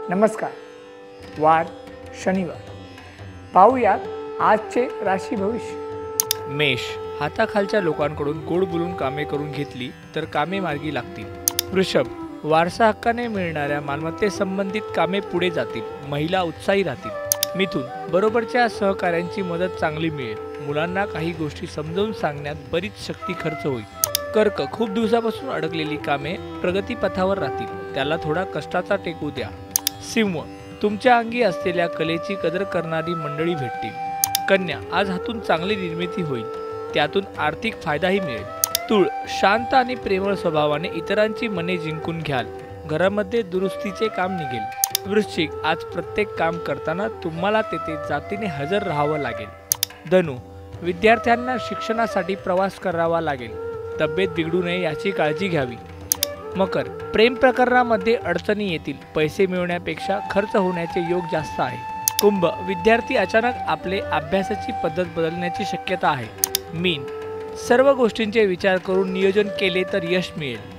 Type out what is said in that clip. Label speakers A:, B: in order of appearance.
A: नमस्कार. वार शनिवार. पाहूयात आजचे राशी भविष्य.
B: मेष, हाताखालच्या लोकांकडून गोड बोलून कामे करून घेतली तर कामे मार्गी लागतील. वृषभ, वारसा हक्काने मिळणाऱ्या मालमत्तेसंबंधित कामे पुढे जातील. महिला उत्साही राहतील. मिथुन, बरोबरच्या सहकाऱ्यांची मदत चांगली मिळेल. मुलांना काही गोष्टी समजावून सांगण्यात बरीच शक्ती खर्च होईल. कर्क, खूप दिवसापासून अडकलेली कामे प्रगतीपथावर राहतील. त्याला थोडा कष्टाचा टेकू द्या. सिंह, तुमच्या अंगी असलेल्या कलेची कदर करणारी मंडळी भेटतील. कन्या, आज हातून चांगली निर्मिती होईल. त्यातून आर्थिक फायदाही मिळेल. तुळ, शांत आणि प्रेमळ स्वभावाने इतरांची मने जिंकून घ्याल. घरामध्ये दुरुस्तीचे काम निघेल. वृश्चिक, आज प्रत्येक काम करताना तुम्हाला तेथे जातीने हजर राहावं लागेल. धनु, विद्यार्थ्यांना शिक्षणासाठी प्रवास करावा लागेल. तब्येत बिघडू नये याची काळजी घ्यावी. मकर, प्रेम प्रकरणामध्ये अडचणी येतील. पैसे मिळवण्यापेक्षा खर्च होण्याचे योग जास्त आहे. कुंभ, विद्यार्थी अचानक आपले अभ्यासाची पद्धत बदलण्याची शक्यता आहे. मीन, सर्व गोष्टींचे विचार करून नियोजन केले तर यश मिळेल.